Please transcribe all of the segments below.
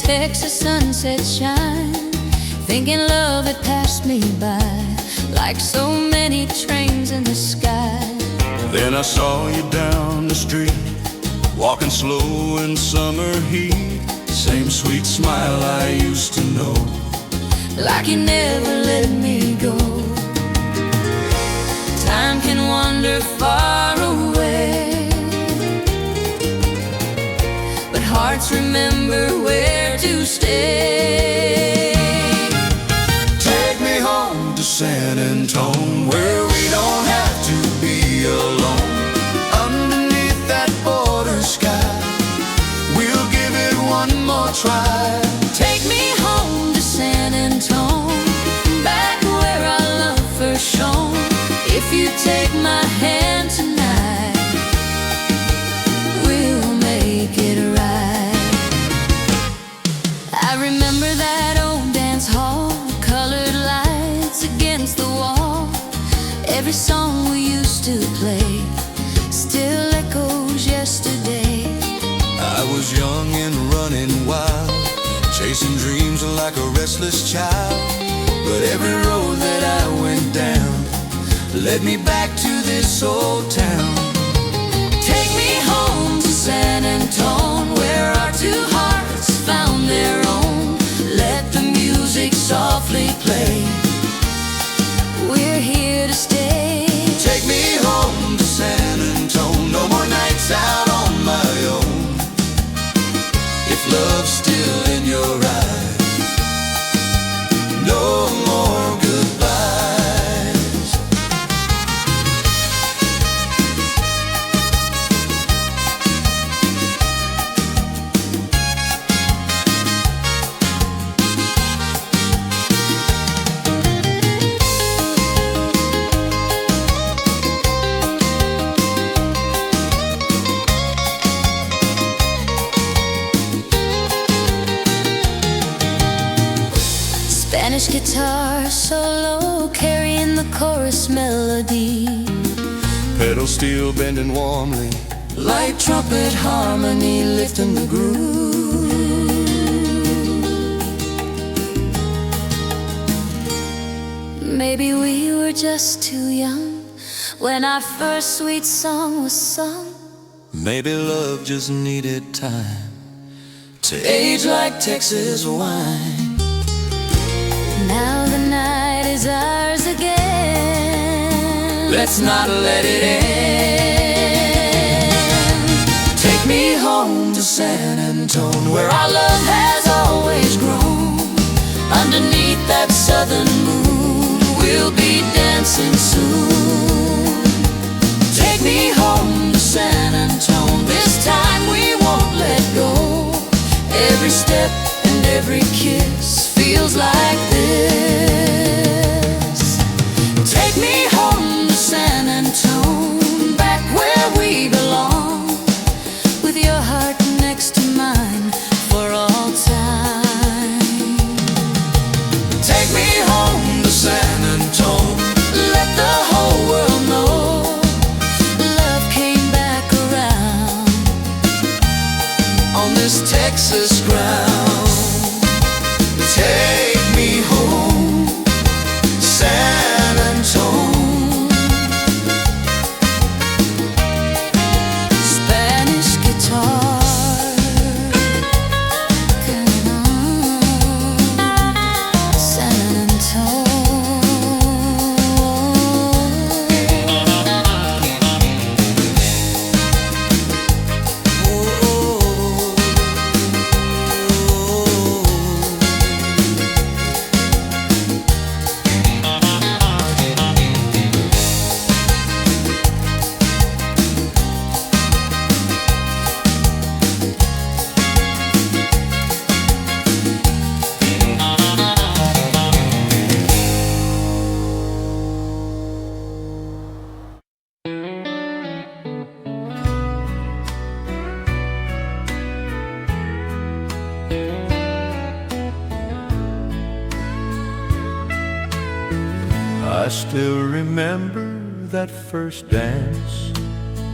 Texas sunset shine, thinking love had passed me by, like so many trains in the sky. Then I saw you down the street, walking slow in summer heat. Same sweet smile I used to know, like you never let me go. Time can wander far away, but hearts remember where to stay. Take me home to San Antone, where we don't have to be alone. Underneath that border sky, we'll give it one more try. Take me home to San Antone, back where our love first shone. If you take my hand tonight, we'll make it right. I remember that old dance hall, colored lights against the wall. Every song we used to play still echoes yesterday. I was young and running wild, chasing dreams like a restless child. But every road that I went down led me back to this old town. Take me home to San Antone, where our two hearts found their own. Let the music softly play, we're here to stay. Take me home to San Antone, no more nights out on my own. If love's still in your eyes, no more goodbyes. Spanish guitar solo carrying the chorus melody, Pedal steel bending warmly, light trumpet harmony lifting the groove. Maybe we were just too young when our first sweet song was sung. maybe love just needed time to age like Texas wine. Now the night is ours again, Let's not let it end. Take me home to San Antone, where our love has always grown. Underneath that southern moon, we'll be dancing soon. Take me home to San Antone, this time we won't let go. Every step and every kiss feels like this. Take me home to San Antone, back where we belong, with your heart next to mine for all time. Take me home to San Antone, Let the whole world know love came back around on this Texas ground. Take me home, San Antone. Spanish guitar, San Antone. I still remember that first dance,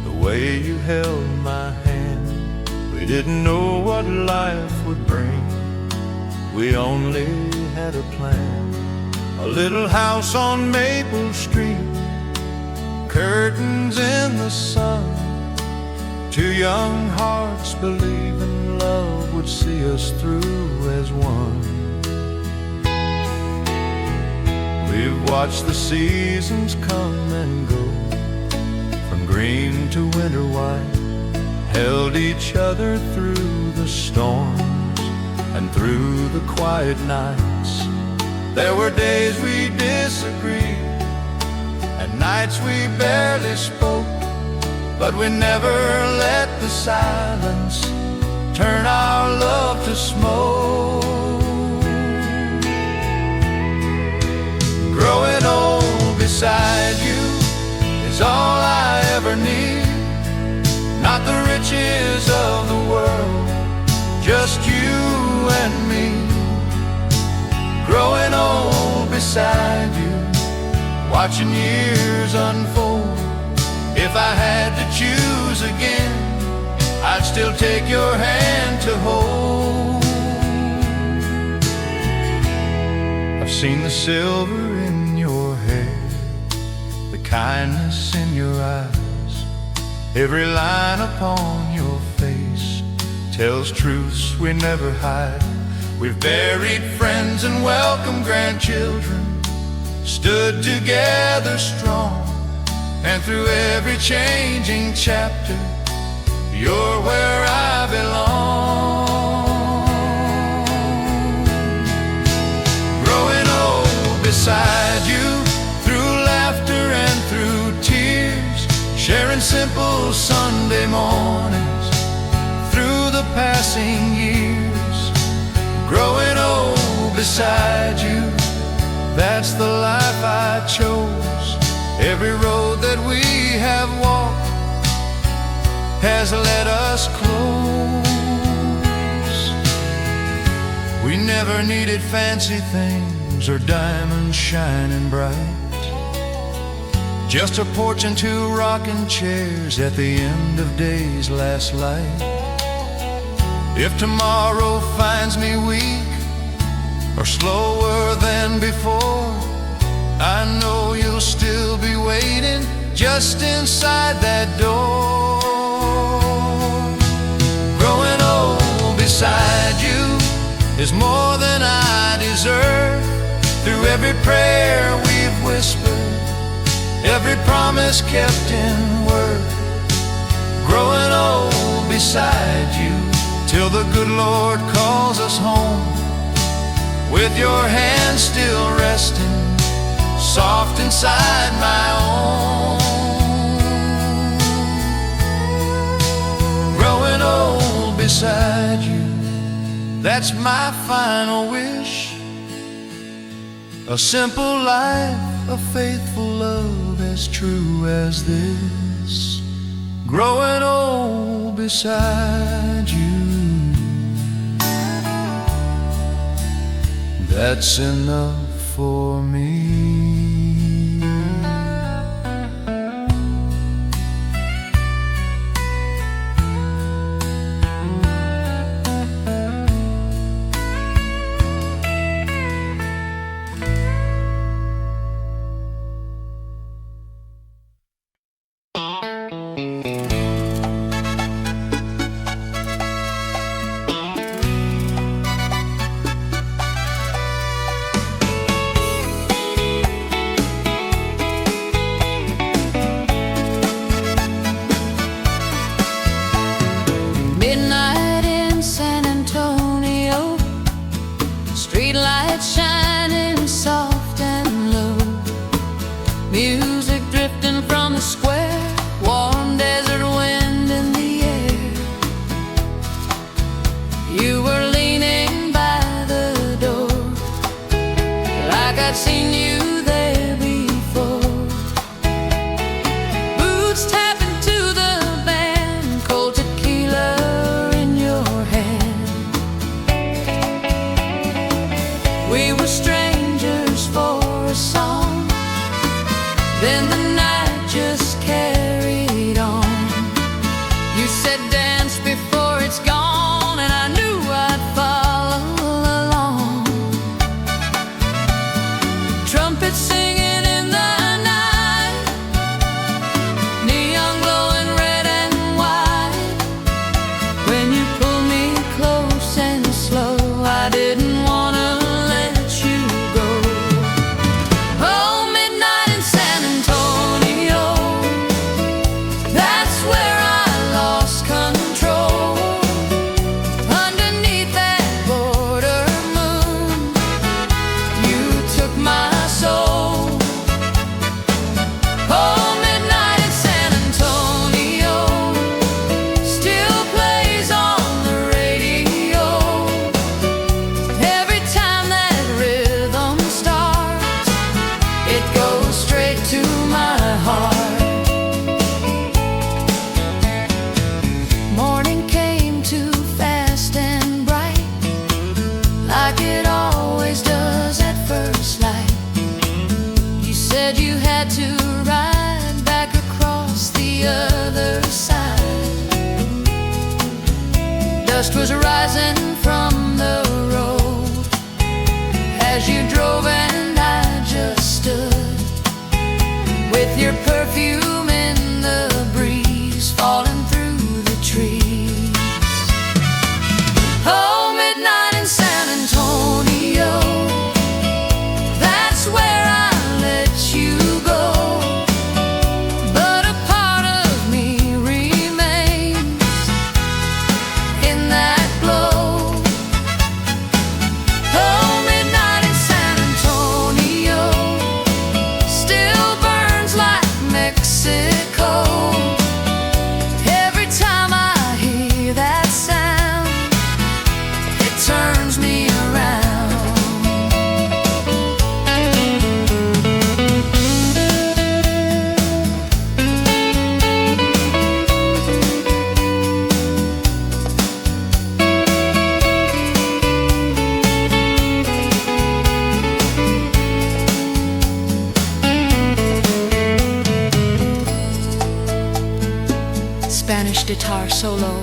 the way you held my hand. We didn't know what life would bring, we only had a plan. A little house on Maple Street, curtains in the sun. Two young hearts believing love would see us through as one. We've watched the seasons come and go, from green to winter white, held each other through the storms and through the quiet nights. There were days we disagreed and nights we barely spoke, but we never let the silence turn our love to smoke. Growing old beside you is all I ever need. Not the riches of the world, just you and me. Growing old beside you, watching years unfold. If I had to choose again, I'd still take your hand to hold. I've seen the silver in your hair, the kindness in your eyes. Every line upon your face tells truths we never hide. We've buried friends and welcomed grandchildren, stood together strong, and through every changing chapter, you're where I belong. Growing old beside you, through laughter and through tears, sharing simple Sunday mornings through the passing years. Growing old beside you, that's the life I chose. Every road that we have walked has led us close. We never needed fancy things or diamonds shining bright, just a porch and two rocking chairs at the end of day's last light. If tomorrow finds me weak or slower than before, I know you'll still be waiting just inside that door. Growing old beside you is more than I deserve. Through every prayer we've whispered, every promise kept in word. Growing old beside you, till the good Lord calls us home, with your hand still resting soft inside my own. Growing old beside you, that's my final wish. A simple life, a faithful love as true as this. Growing old beside you, that's enough for me. like it always does at first light. You said you had to ride back across the other side. Dust was rising from the road as you drove, and I just stood with your perfume in the breeze falling through the trees. Oh, midnight in San Antonio, that's where I let you go. But a part of me remains in that glow. Oh, midnight in San Antonio still burns like Mexico. Every time I hear that sound, it turns me around. Spanish guitar solo,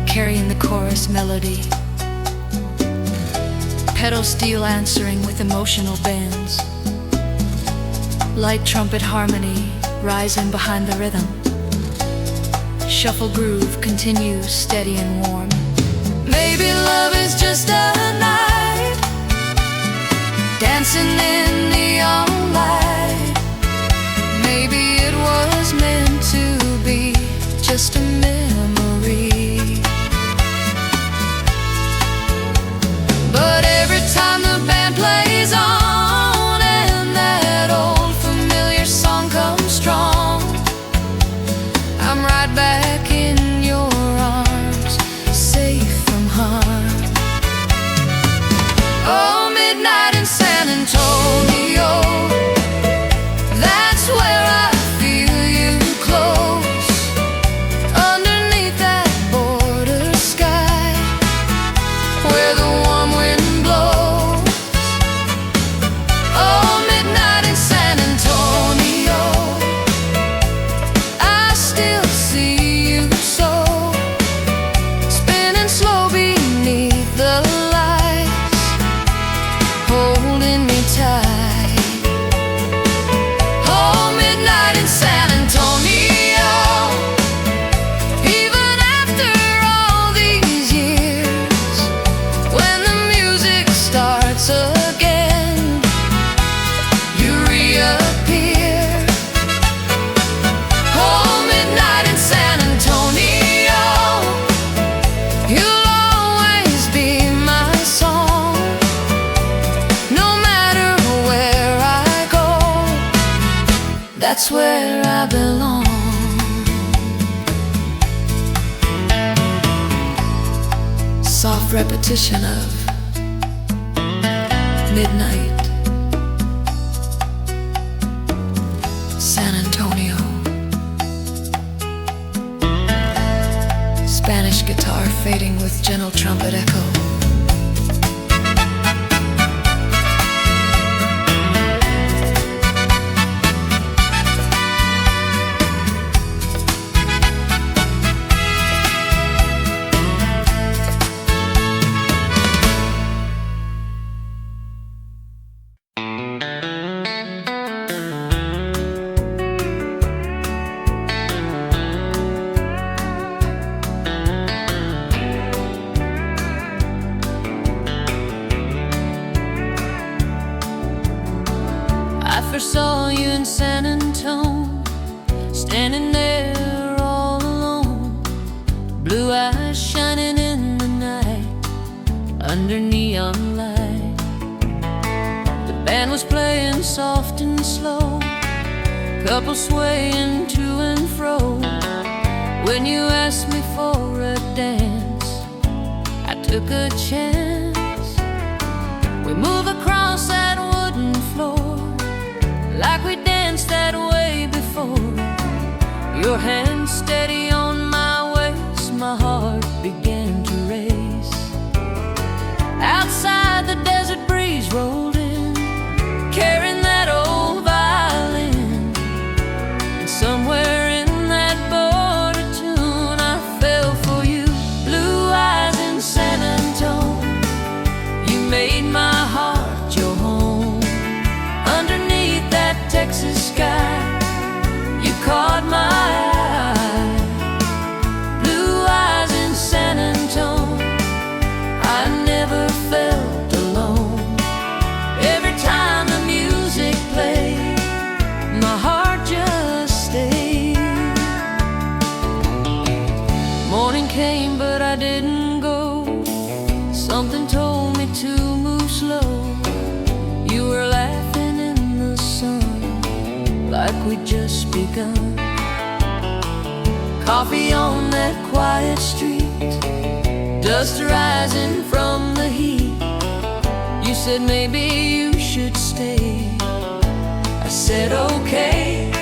carrying the chorus melody. Pedal steel answering with emotional bends. Light trumpet harmony rising behind the rhythm. Shuffle groove continues steady and warm. Maybe love is just a night, dancing in neon light. Maybe it was meant to be just a memory. But every time the band plays on and that old familiar song comes strong, I'm right back in your arms, safe from harm. Oh, midnight in San Antonio, that's where I feel you close, underneath that border sky, where the warm wind blows. Oh, midnight in San Antonio, I still see you so, spinning slow beneath the lights, holding me tight. Oh, midnight in San Antonio, even after all these years, when the music starts again, you reappear. Oh, midnight in San Antonio, you'll always be my song, no matter where I go, that's where I belong. Soft repetition of midnight, San Antonio. Spanish guitar fading with gentle trumpet echo. I first saw you in San Antone, standing there all alone, blue eyes shining in the night under neon light. The band was playing soft and slow, couples swaying to and fro. When you asked me for a dance, I took a chance. We move across that wooden floor like we danced that way before. Your hand steady on my waist, my heart began to race. Texas sky, you caught my eye. Blue eyes in San Antone, I never felt alone. Every time the music played, my heart just stayed. Morning came but I didn't go. Something told me to move slow. You were laughing in the sun like we'd just begun. Coffee on that quiet street, dust rising from the heat. You said maybe you should stay. I said okay.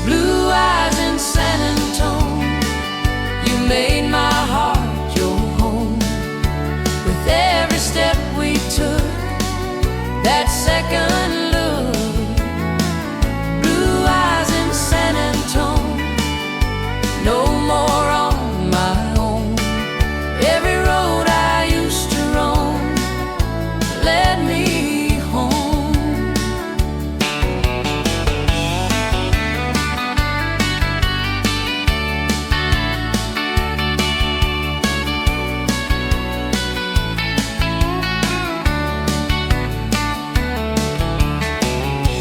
Blue eyes in San Antone, you made my heart your home. With every step we took, that second look. Blue eyes in San Antone, no more on my own. Every road I used to roam led me home.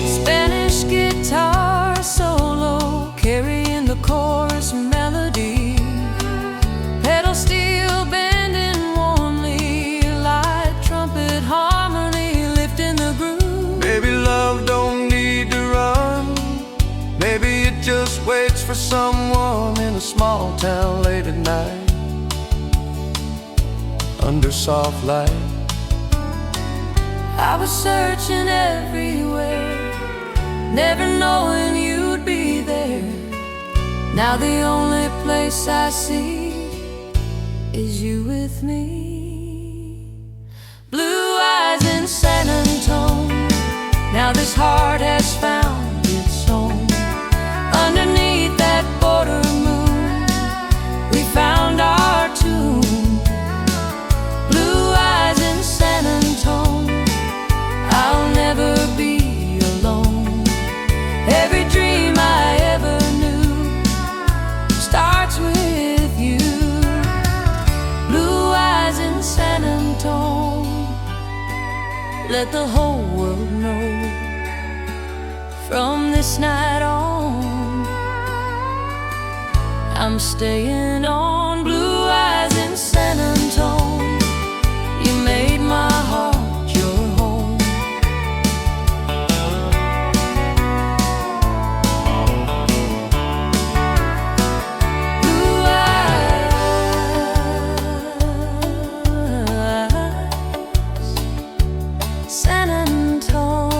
Spanish guitar solo, carrying the chorus melody. Pedal steel bending warmly, light trumpet harmony lifting the groove. Maybe love don't need to run. Maybe it just waits for someone in a small town late at night, under soft light. I was searching everywhere, never knowing you'd be there. Now the only place I see is you with me. Blue eyes in San Antone, now this heart has found its home. Underneath that border moon, we found our tune. Blue eyes in San Antone, I'll never be alone. Every dream I ever knew starts with you. Blue eyes in San Antone, let the whole world know. From this night on, I'm staying on. Blue eyes in San Antone, you made my heart your home. Blue eyes, San Antone.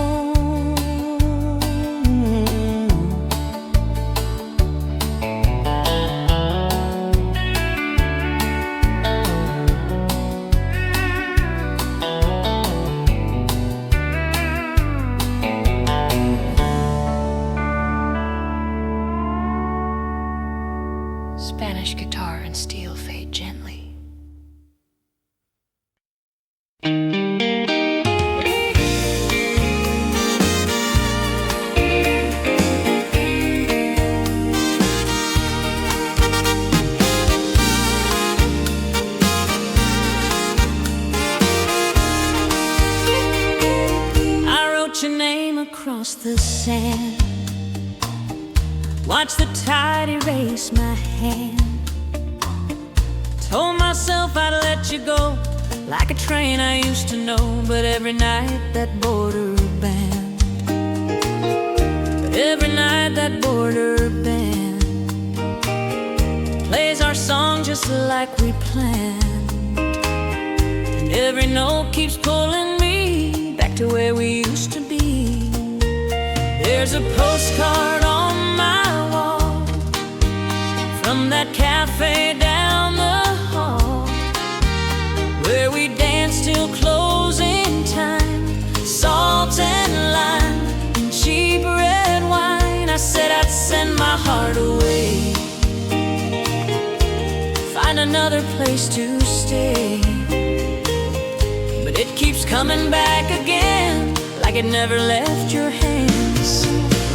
Spanish guitar and steel fade gently. I wrote your name across the sand, watch the tide erase my hand. Told myself I'd let you go, like a train I used to know. But every night that border band, every night that border band plays our song just like we planned. And every note keeps pulling me back to where we used to be. There's a postcard on my wall from that cafe down the hall, where we danced till closing time. Salt and lime and cheap red wine. I said I'd send my heart away, find another place to stay. But it keeps coming back again, like like it never left your hands.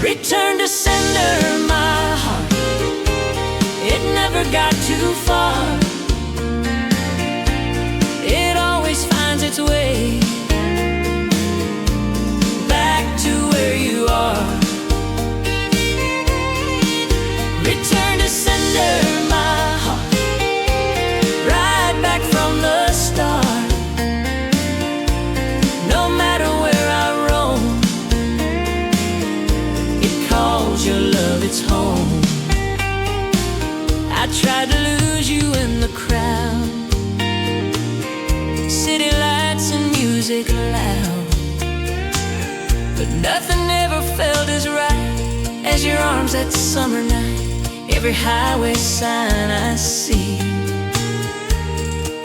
Return to sender, my heart. It never got too far. It always finds its way back to where you are. Return to sender, my heart. Right back from the start. No matter where I roam, it calls your love its home. I tried to lose you in the crowd, city lights and music loud, but nothing ever felt as right as your arms that summer night. Every highway sign I see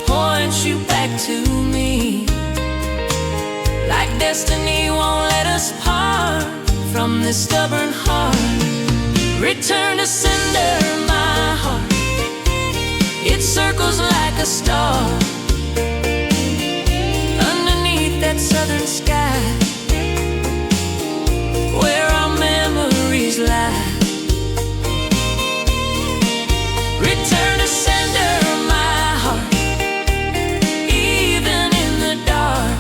points you back to me, like destiny won't let us part from this stubborn heart. Return to sender, my heart. It circles like a star underneath that southern sky, where our memories lie. Return to sender, my heart. Even in the dark,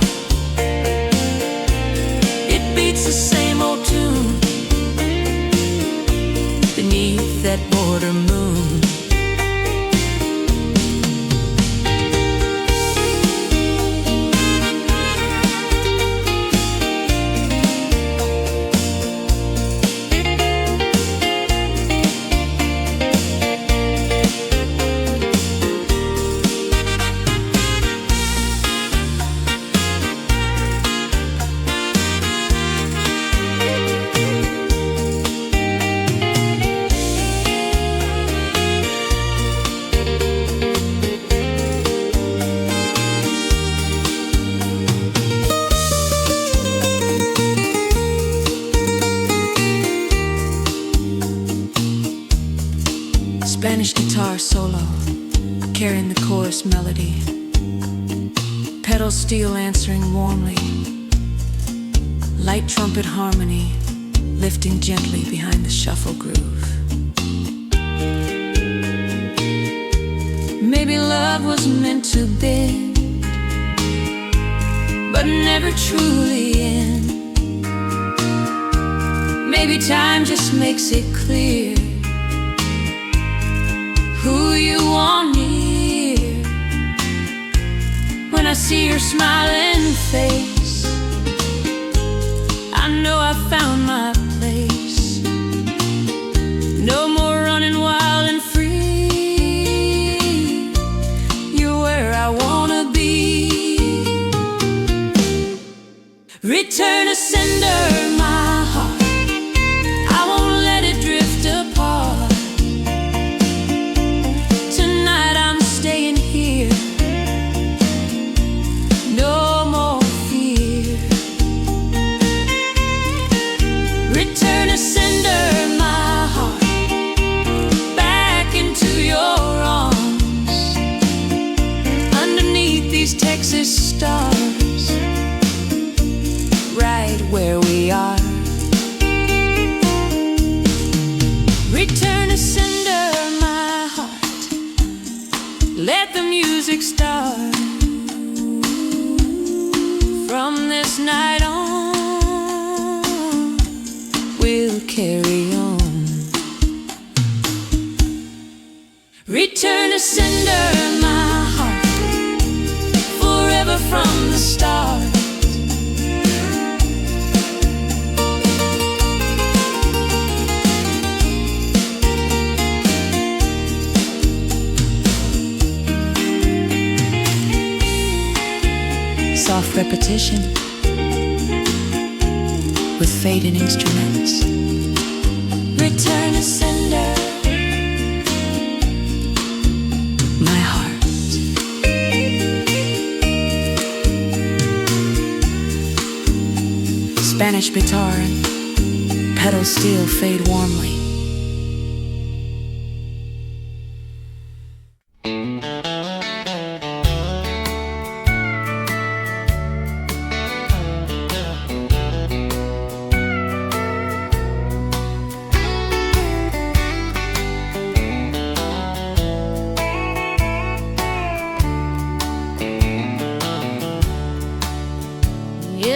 it beats the same old tune beneath that border moon. Spanish guitar solo, carrying the chorus melody, pedal steel answering warmly, light trumpet harmony lifting gently behind the shuffle groove. Maybe love was meant to be, but never truly end. Maybe time just makes it clear who you want near. When I see your smiling face, I know I found my place. No more running wild and free. You're where I wanna be. Return to sender, my heart. I won't let it drift apart. Tonight I'm staying here. No more fear. Return to sender, my heart. Back into your arms. Underneath these Texas stars, right where we are. Return to sender, my heart. Let the music start. From this night on, we'll carry on. Return to sender, my heart. Forever from the start. Soft repetition with fading instruments. Return to sender, my heart. Spanish guitar and pedal steel fade warmly.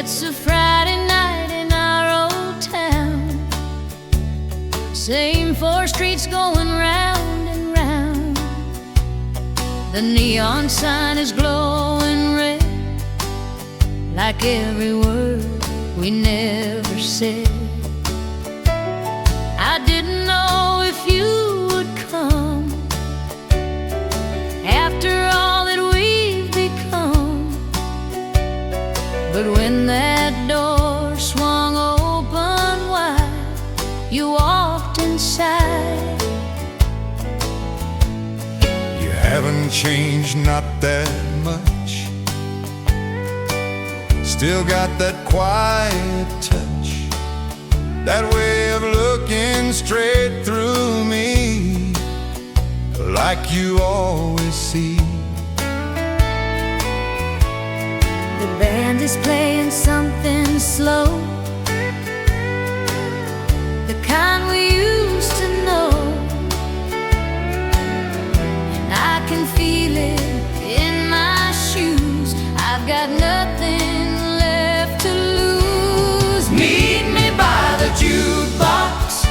It's a Friday night in our old town. Same four streets going round and round. The neon sign is glowing red, like every word we never said. I didn't know if you would come after all that we've become. But when that door swung open wide, you walked inside. You haven't changed, not that much. Still got that quiet touch, that way of looking straight through me, like you always see. The band is playing something slow, the kind we used to know. And I can feel it in my shoes. I've got nothing left to lose. Meet me by the jukebox.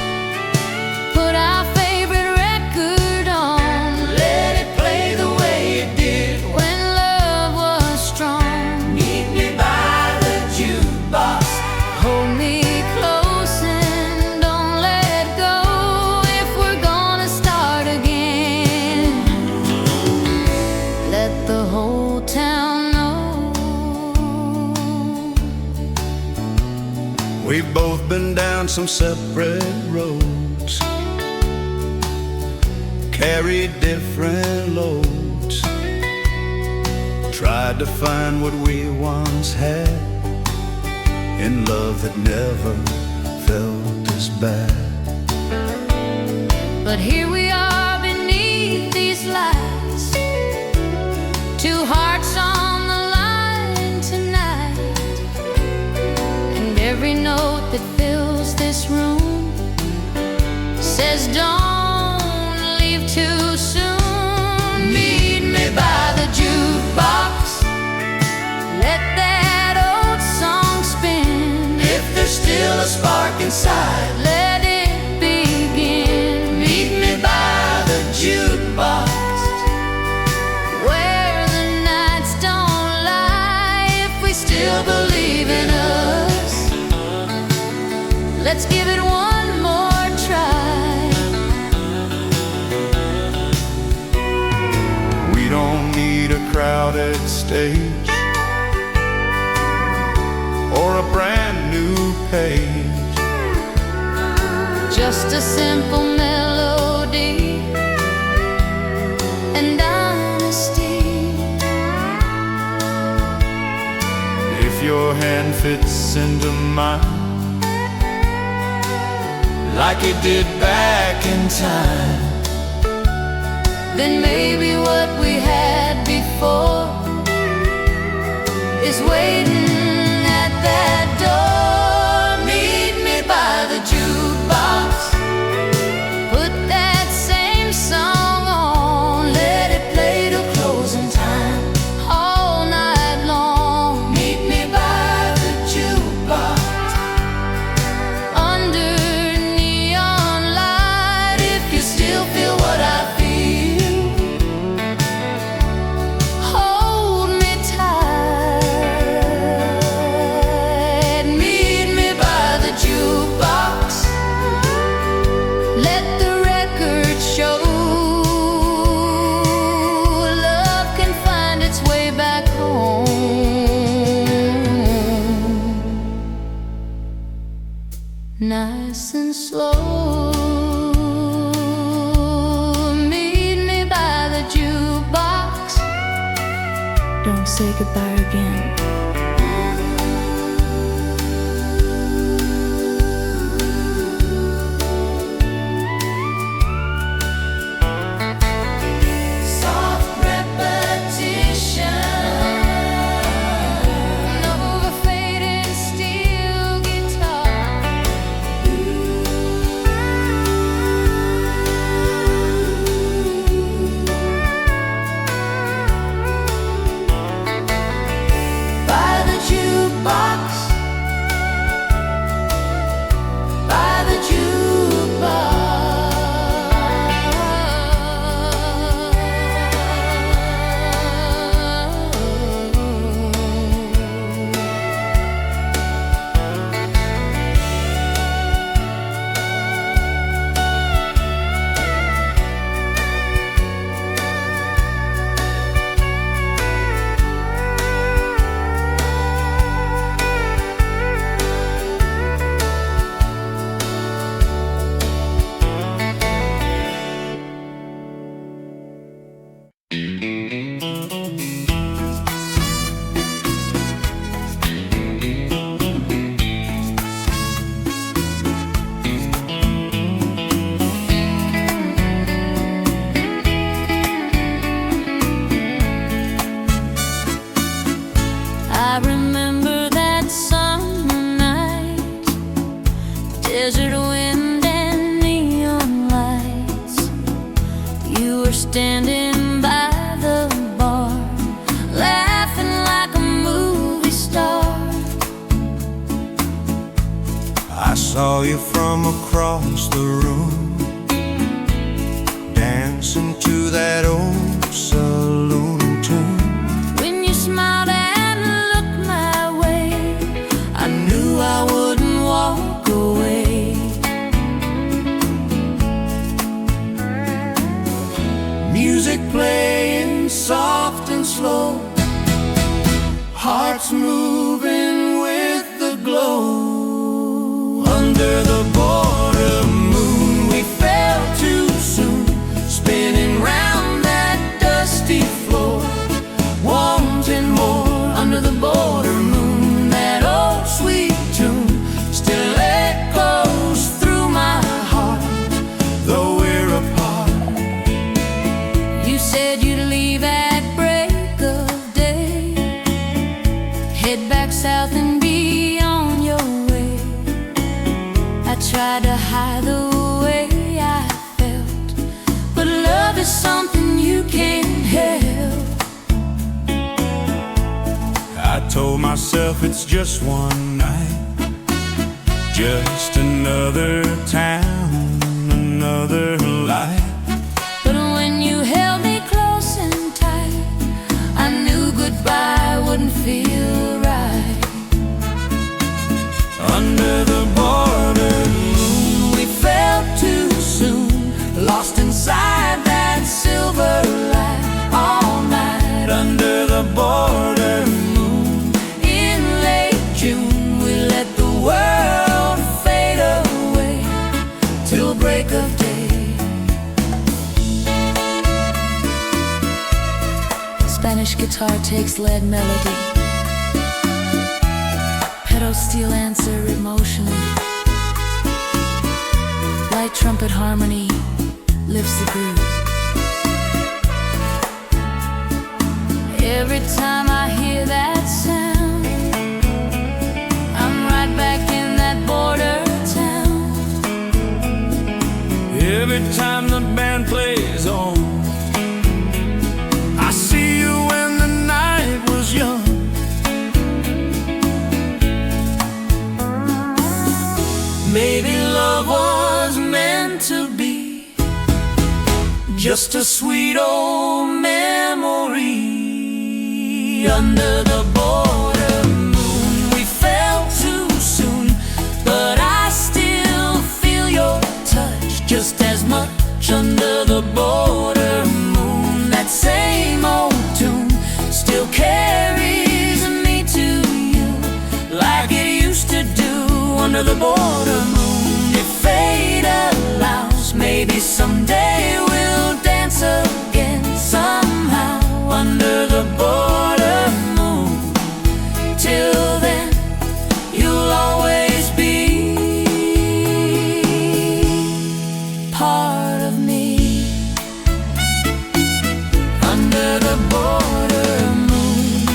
Put our favorite record on. Let it play the way it did when love was strong. Meet me by the jukebox. Hold me close and don't let go if we're gonna start again. Let the whole town know. We've both been down some separate roads, carried different loads, tried to find what we once had in love that never felt as bad. But here we are beneath these lights, two hearts on the line tonight. And every note that fills this room says don't leave too soon. Meet me by the jukebox. Let that old song spin. If there's still a spark inside, Let it begin. meet me by the jukebox. Where the nights don't lie, if we still believe in us, let's give it one more try. We don't need a crowded stage or a brand new page. Just a simple melody and honesty. If your hand fits into mine Like it did back in time, Then maybe what we had before is waiting at that door. Meet me by the jukebox. Put that same song on. Let it play till closing time all night long. meet me by the jukebox. Under neon light, if you still feel what I feel, hold me tight. Meet me by the jukebox. Let the record show love can find its way back home, nice and slow. Meet me by the jukebox. Don't say goodbye again. Soft repetition, Of a faded steel guitar. by I remember that summer night, desert wind and neon lights. You were standing by the bar, laughing like a movie star. I saw you from across the room, dancing to that old saloon tune. When you smiled and looked my way, I knew I wouldn't walk away. Music playing soft and slow, hearts moving with the glow. Under the border moon, we fell too soon, spinning round that dusty floor, wanting more. Under the border moon, that old sweet tune still echoes through my heart, though we're apart. you said you'd leave at break of day, head back south and be on your way. I tried to hide the way I felt, but love is something you can't help. I told myself it's just one night, just another town, another life. But when you held me close and tight, I knew goodbye wouldn't feel right. Under the border moon, we fell too soon, lost inside that silver light. All night under the border moon, In late June, we let the world fade away till break of day. Spanish guitar takes lead melody, pedal steel answer emotionally, light trumpet harmony lifts the groove. Every time I hear that sound, I'm right back in that border town. every time the band plays on, I see you when the night was young. Maybe love was meant to be just a sweet old memory. Under the border moon, we fell too soon, but I still feel your touch just as much. Under the border moon, that same old tune still carries me to you like it used to do. Under the border moon, if fate allows, maybe someday we'll dance again somehow. Under the border moon, till then you'll always be part of me. Under the border moon,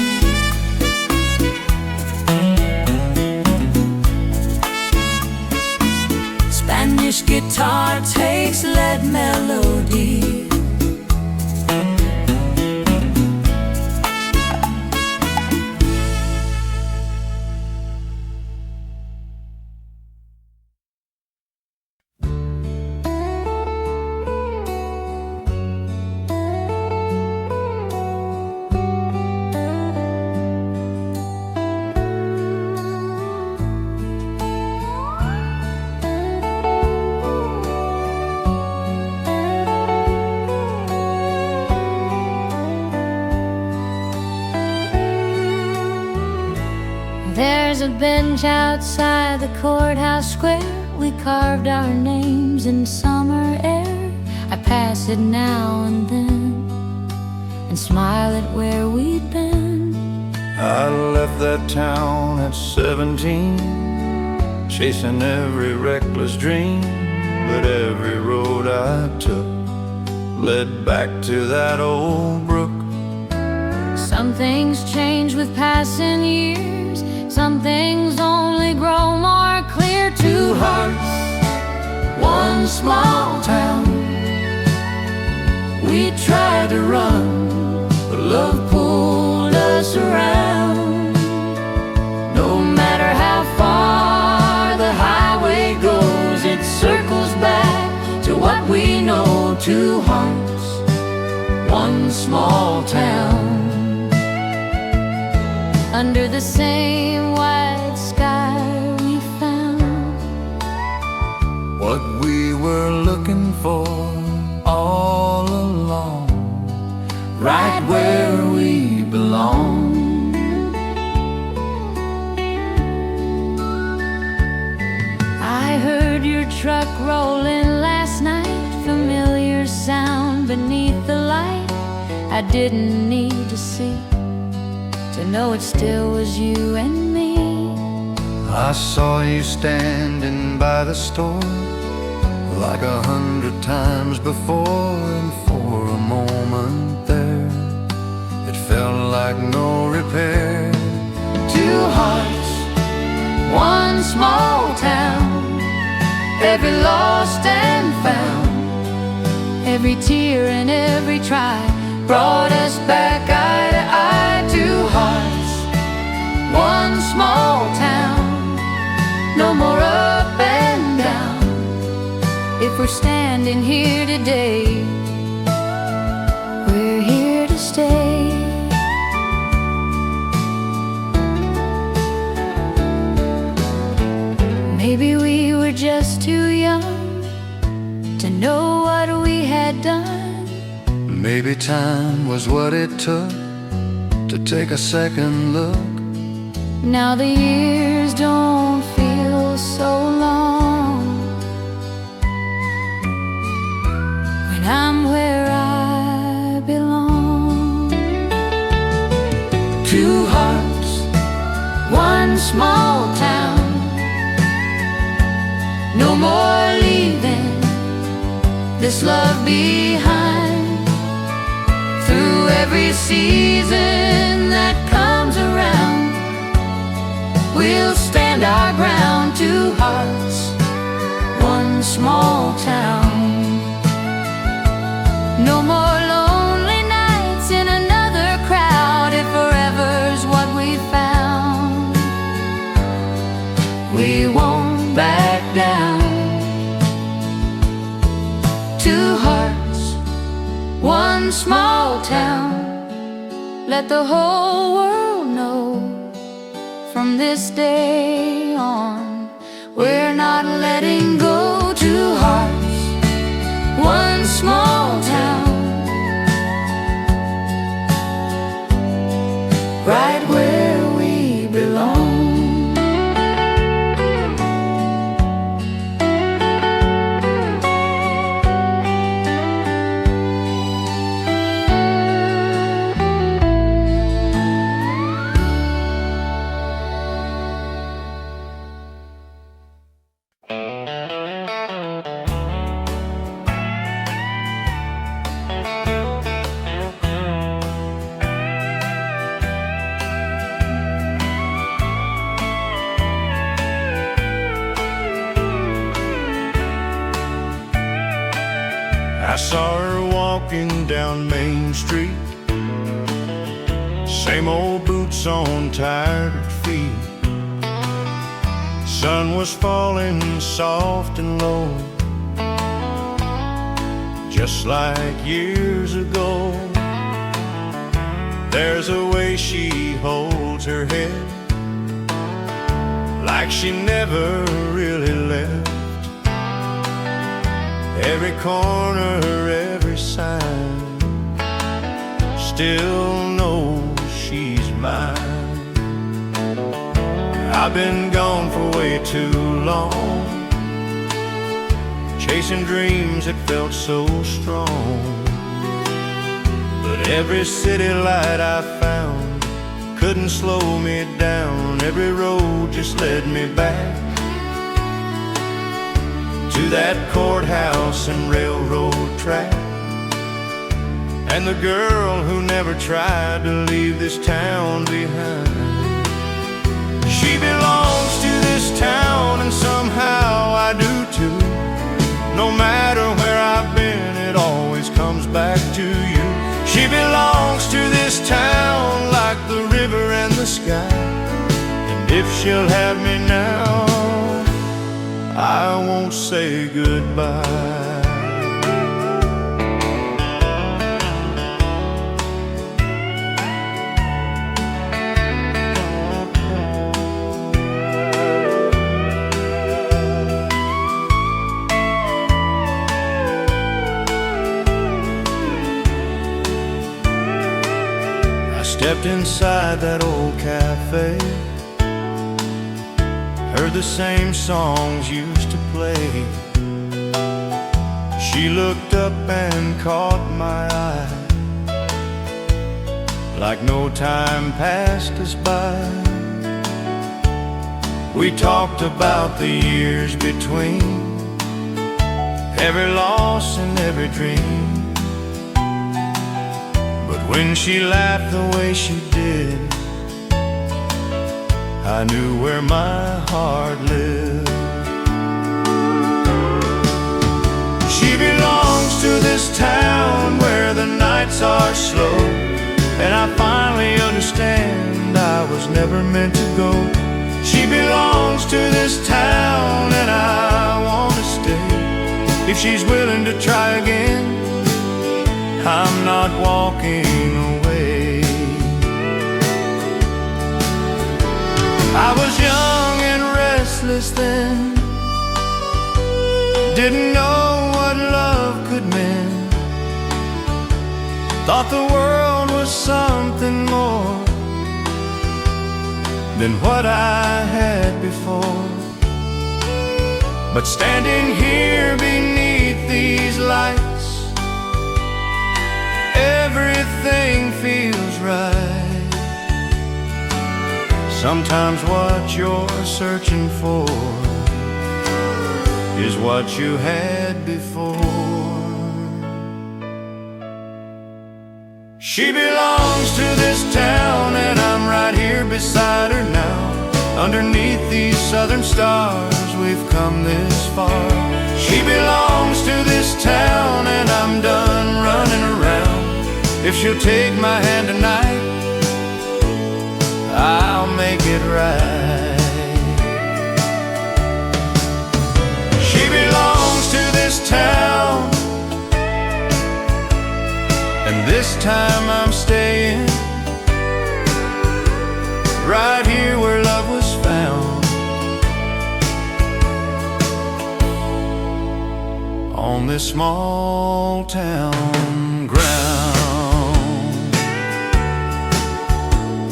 Spanish guitar takes lead melody, there's a bench outside the courthouse square. We carved our names in summer air. I pass it now and then and smile at where we'd been. I left that town at 17, chasing every reckless dream. But every road I took led back to that old brook. Some things change with passing years, some things only grow more clear. Two hearts, one small town. We tried to run, but love pulled us around. No matter how far the highway goes, it circles back to what we know. Two hearts, one small town. Under the same white sky we found what we were looking for all along, right where we belong. I heard your truck rolling last night, familiar sound beneath the light. I didn't need to see to know it still was you and me. I saw you standing by the store like 100 times before, and for a moment there it felt like no repair. Two hearts, one small town. Every lost and found, Every tear and every try brought us back eye to eye. Two hearts, one small town. No more up and down. If we're standing here today, we're here to stay. Maybe we were just too young to know what we had done. Maybe time was what it took to take a second look. Now the years don't feel so long when I'm where I belong. Two hearts, one small town. No more leaving this love behind. Through every season that comes around, we'll stand our ground. Two hearts, one small town. No more lonely nights in another crowd, if forever's what we found. We won't back down. Two hearts, one small town. Let the whole world know from this day on, we're not letting go. Two hearts, one small town. Right where we belong. I saw her walking down Main Street, same old boots on tired feet. Sun was falling soft and low, just like years ago. There's a way she holds her head, like she never really left. Every corner, every sign, still knows she's mine. I've been gone for way too long, chasing dreams that felt so strong. But every city light I found couldn't slow me down. Every road just led me back to that courthouse and railroad track. and the girl who never tried to leave this town behind. She belongs to this town, and somehow I do too. No matter where I've been, it always comes back to you. She belongs to this town like the river and the sky. And if she'll have me now, I won't say goodbye. Stepped inside that old cafe, heard the same songs used to play. She looked up and caught my eye, like no time passed us by. We talked about the years between, every loss and every dream. When she laughed the way she did, I knew where my heart lived. She belongs to this town where the nights are slow, and I finally understand I was never meant to go. She belongs to this town, and I want to stay. If she's willing to try again, I'm not walking away. I was young and restless then, didn't know what love could mean. Thought the world was something more than what I had before. But standing here beneath these lights, everything feels right. Sometimes what you're searching for is what you had before. She belongs to this town, and I'm right here beside her now. Underneath these southern stars, we've come this far. She belongs to this town, and I'm done running around. If she'll take my hand tonight, I'll make it right. She belongs to this town, and this time I'm staying right here where love was found, on this small town ground.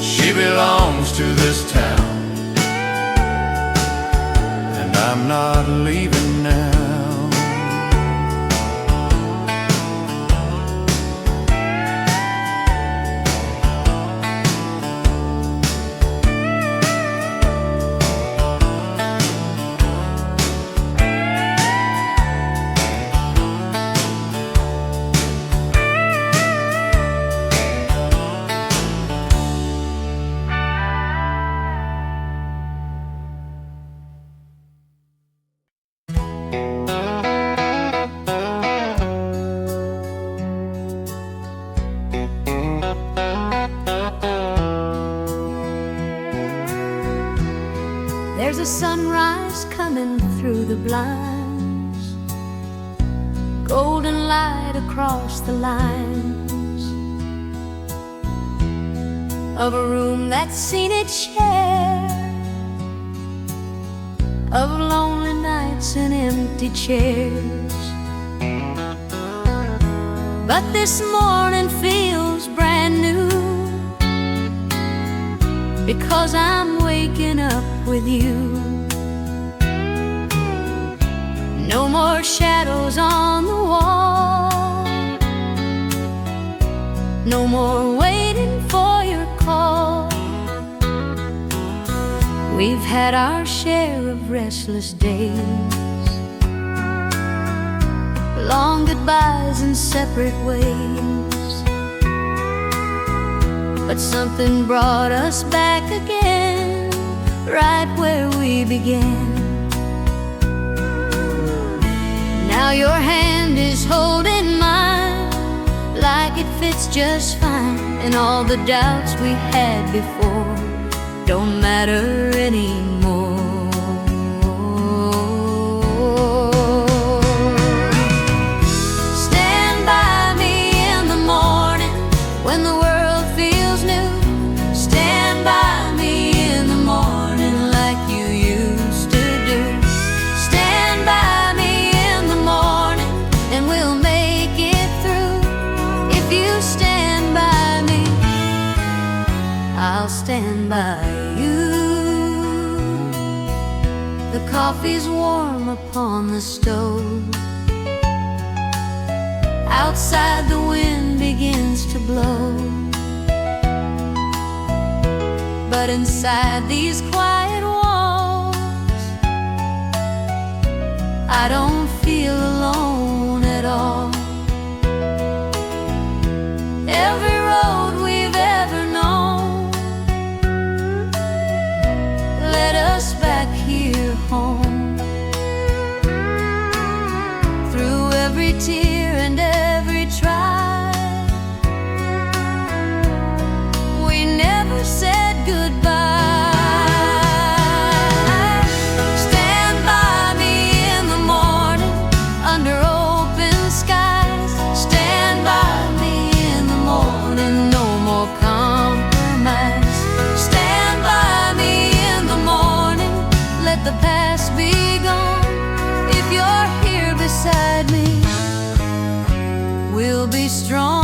She belongs to this town, and I'm not leaving now. There's a sunrise coming through the blinds, golden light across the lines of a room that's seen its share of lonely nights and empty chairs. But this morning feels brand new, because I'm waking up with you. No more shadows on the wall, no more waiting for your call. We've had our share of restless days, long goodbyes and separate ways. but something brought us back again, right where we began. Now your hand is holding mine, like it fits just fine, and all the doubts we had before don't matter anymore. Stand by me in the morning when the world feels new. Stand by me in the morning like you used to do. Stand by me in the morning and we'll make it through. If you stand by me, I'll stand by you. The coffee's warm upon the stove. Outside the wind begins to blow, but inside these quiet walls I don't feel alone at all. Every road we've ever known led us back here home. Through every tear and every trial, we never said goodbye. Stand by me in the morning under open skies. Stand by me in the morning, no more compromise. Stand by me in the morning, let the past be gone. If you're here beside me, we'll be strong.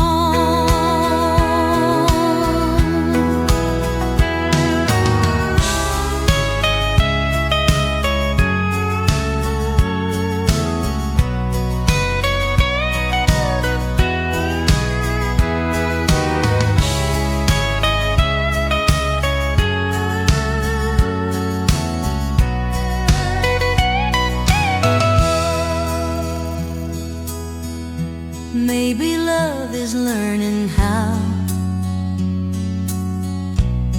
Maybe love is learning how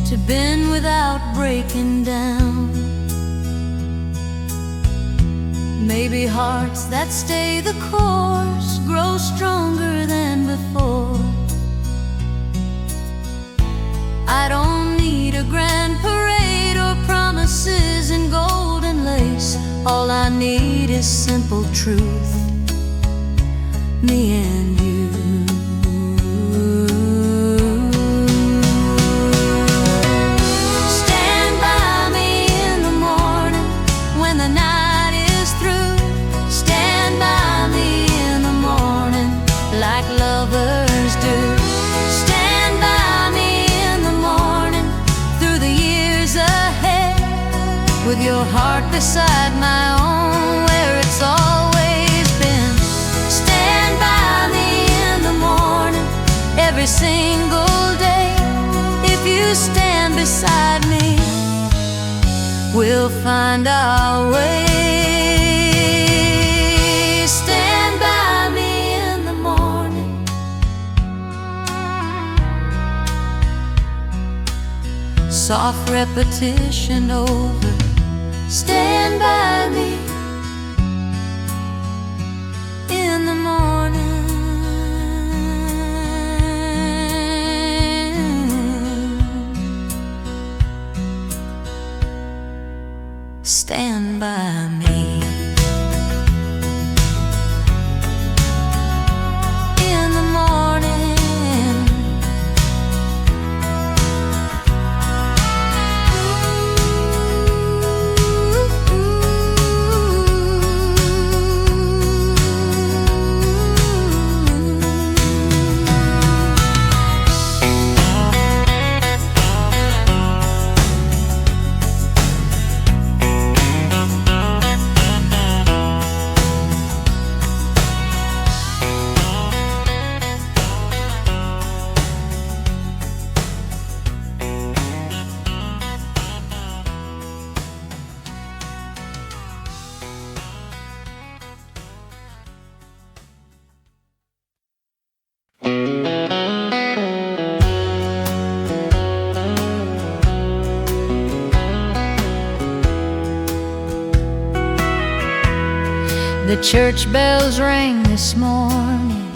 to bend without breaking down. Maybe hearts that stay the course grow stronger than before. I don't need a grand parade or promises in golden lace. All I need is simple truth, me and you. Stand by me in the morning when the night is through. Stand by me in the morning like lovers do. Stand by me in the morning through the years ahead, with your heart beside my own where it's always been. Stand by me in the morning every single day. If you stand beside me, we'll find our way. Stand by me in the morning. Soft repetition over. Stand by me in the morning. Stand by me in the morning. The church bells rang this morning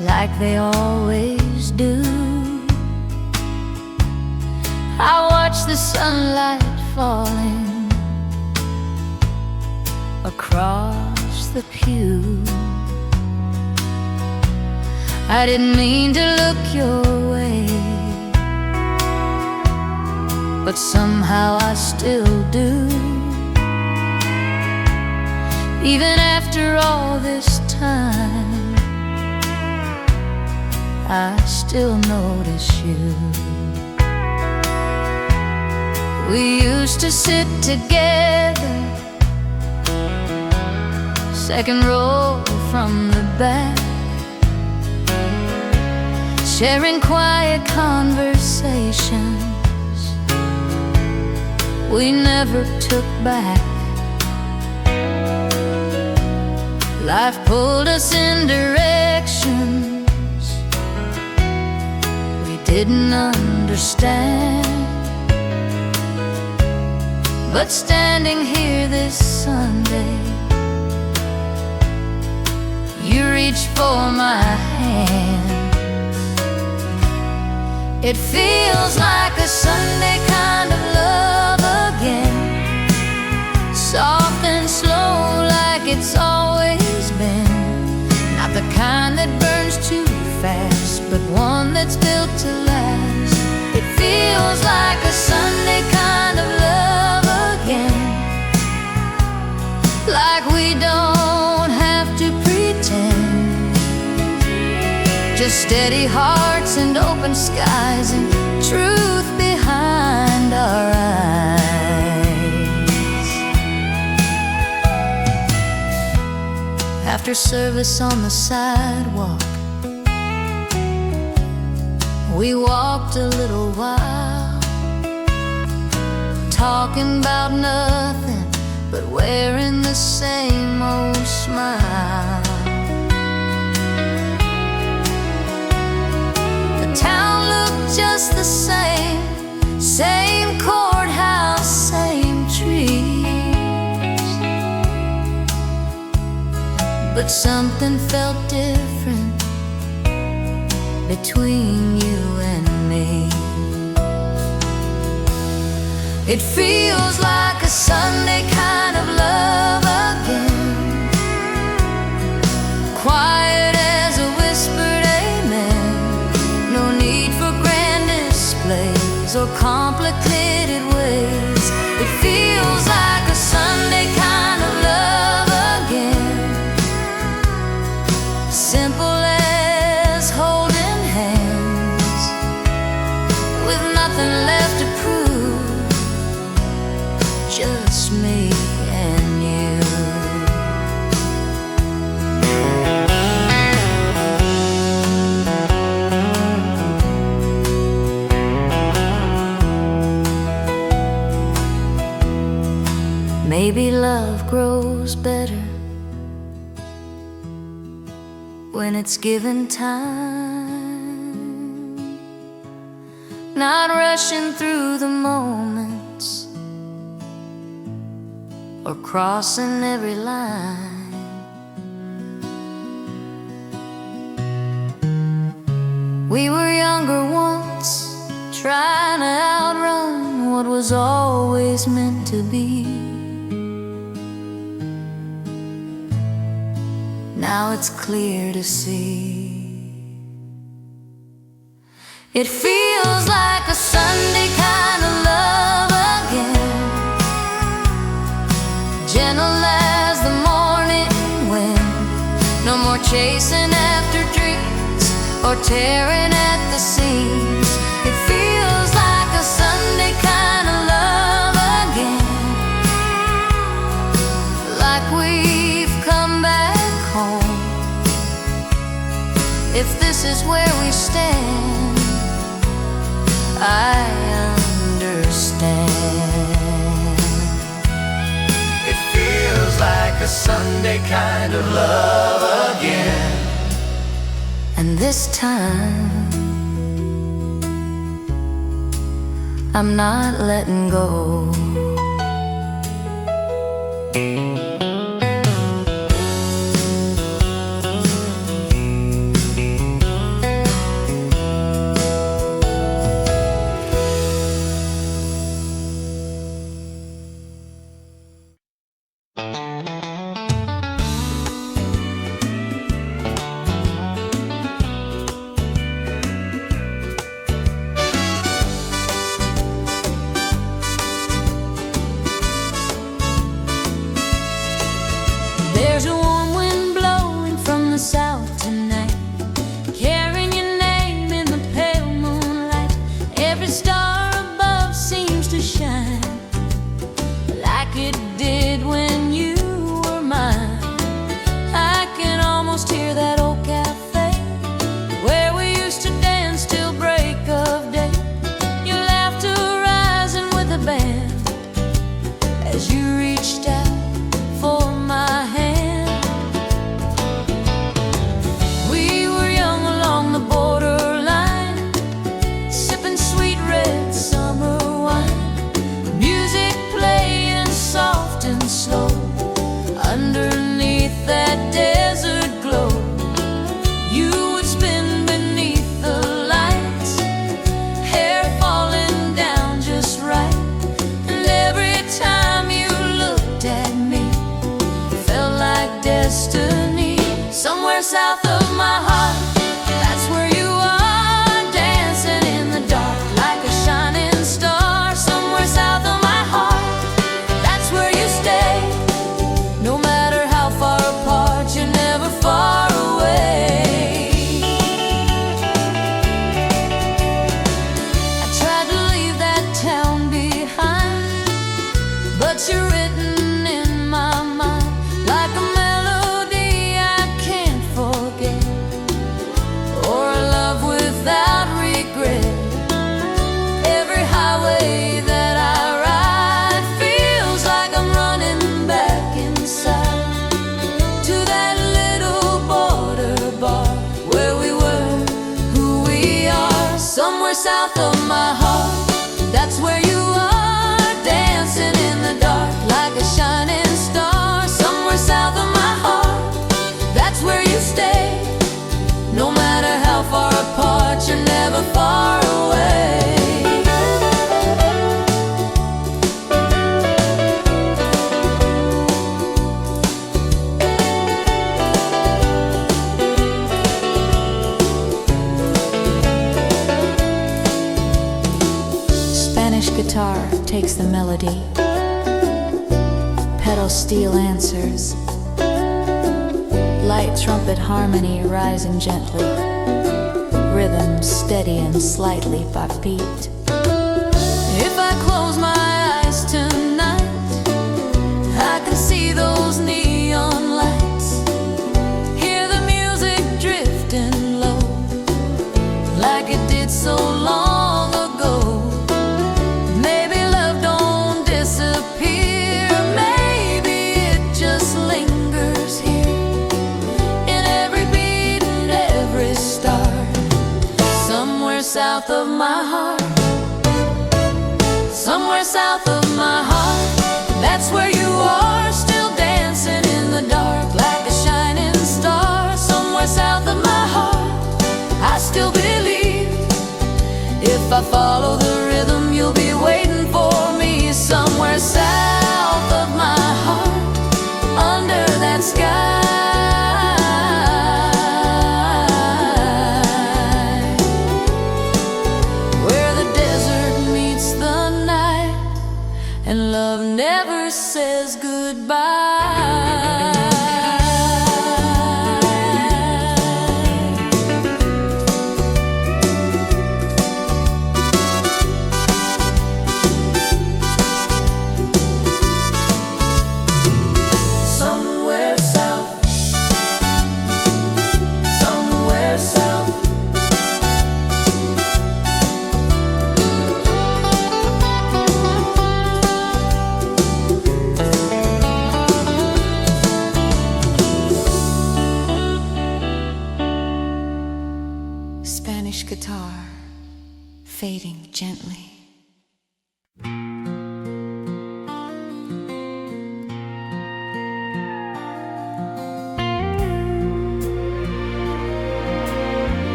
like they always do. I watch the sunlight falling across the pew. I didn't mean to look your way, but somehow I still do. Even after all this time, I still notice you. We used to sit together, second row from the back, sharing quiet conversations we never took back. Life pulled us in directions we didn't understand. But standing here this Sunday, you reach for my hand. It feels like a Sunday kind of love again, soft and slow like it's always been. Not the kind that burns too fast, but one that's built to last. It feels like a Sunday kind of love again, like we don't have to pretend. Just steady hearts and open skies and truth behind our eyes. After service on the sidewalk, we walked a little while, talking about nothing, but wearing the same old smile. The town looked just the same, same courthouse, same trees, but something felt different between you and me. It feels like a Sunday kind of love again, quiet as a whispered amen. No need for grand displays or complicated ways. It feels like a Sunday kind of love again, simple as holding hands, with nothing left to prove, just me and you. Maybe love grows better when it's given time, not rushing through the moments or crossing every line. We were younger once, trying to outrun what was always meant to be. Now it's clear to see. It feels like a Sunday kind of love again, gentle as the morning wind. No more chasing after dreams or tearing at the seams. It feels like a Sunday kind of love again, like we've come back home. If this is where we stand, I understand. It feels like a Sunday kind of love again. And this time, I'm not letting go. There's a warm wind blowing from the south tonight, carrying your name in the pale moonlight. Every star above seems to shine like it did when you were mine. I can almost hear that old cafe where we used to dance till break of day. Your laughter rising with the band as you reached out for my hand. We were young along the borderline, sipping sweet red summer wine, music playing soft and slow underneath that desert glow. You would spin beneath the lights, hair falling down just right, and every time you looked at me, felt like destiny. Somewhere south of my heart, that's where you are, dancing in the dark like a shining star. Somewhere south of my heart, that's where you stay. No matter how far apart, you're never far away. I tried to leave that town behind, but you're written in my mind like a melody I can't forget, or a love without regret. Every highway that I ride feels like I'm running back inside to that little border bar where we were, who we are. Somewhere south of my heart, that's where you are, dancing in the dark like a shining star. Somewhere south of my heart, that's where you stay. No matter how far apart, you're never far away. Spanish guitar takes the melody, pedal steel answers, light trumpet harmony rising gently, rhythm steady and slightly by beat. If I close my eyes tonight, I can see those neon lights, hear the music drifting low like it did so long ago. Maybe love don't disappear, maybe it just lingers here in every beat and every star. Somewhere south of my heart, somewhere south of my heart, that's where you are, still dancing in the dark like a shining star. Somewhere south of my heart, I still believe if I follow the rhythm, you'll be waiting for me. Somewhere south of my heart, under that sky where the desert meets the night and love never says goodbye.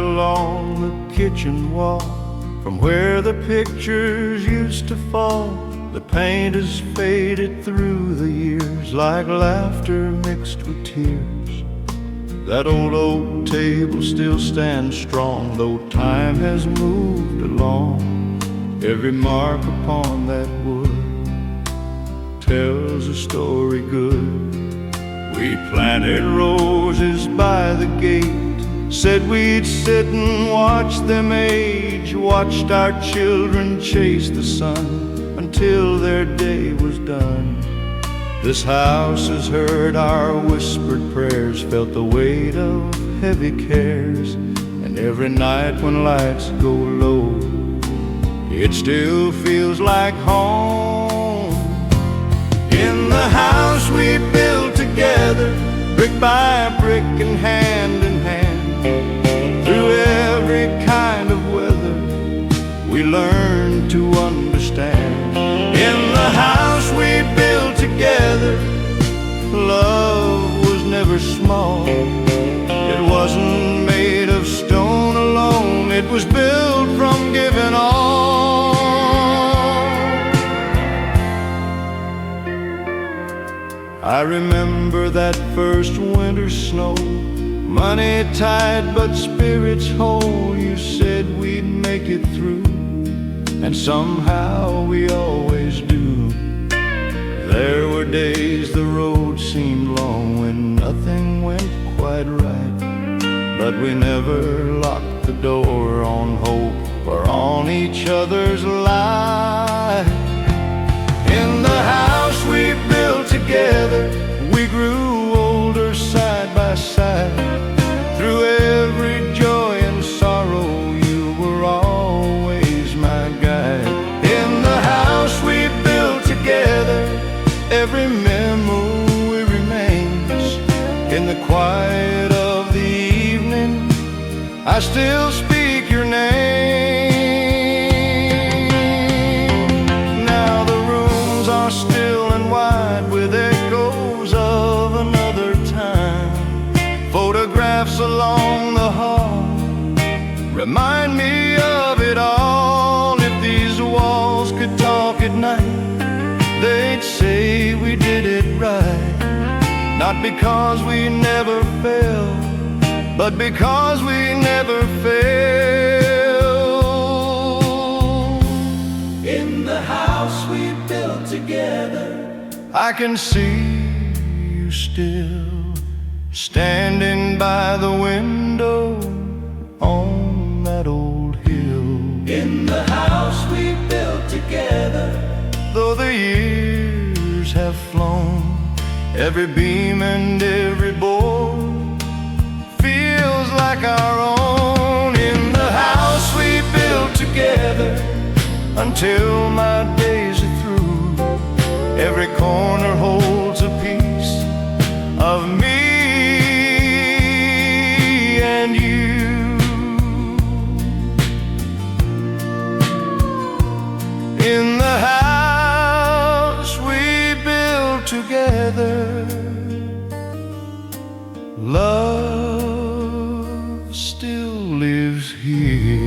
along the kitchen wall, from where the pictures used to fall. The paint has faded through the years, like laughter mixed with tears. That old oak table still stands strong, though time has moved along. Every mark upon that wood tells a story good. We planted roses by the gate, said we'd sit and watch them age, watched our children chase the sun until their day was done. This house has heard our whispered prayers, felt the weight of heavy cares, and every night when lights go low, it still feels like home. In the house we built together, brick by brick and hand in hand, through every kind of weather we learned to understand. In the house we built together, love was never small. It wasn't made of stone alone, it was built from giving all. I remember that first winter snow, money tight but spirits whole. You said we'd make it through, and somehow we always do. There were days the road seemed long when nothing went quite right, but we never locked the door on hope or on each other's life. In the house we built together, we grew older side by side. Through every joy and sorrow, you were always my guide. In the house we built together, every memory remains. In the quiet of the evening, I still speak your name. Now the rooms are still and wide with echoes of another time. Photographs along the hall remind me of it all. If these walls could talk at night, they'd say we did it right. Not because we never failed, but because we never failed. In the house we built together, I can see you still, standing by the window on that old hill. In the house we built together, though the years have flown, every beam and every board feels like our own. In the house we built together, until my days are through, every corner holds a piece of me and you. In the house we built together, love still lives here.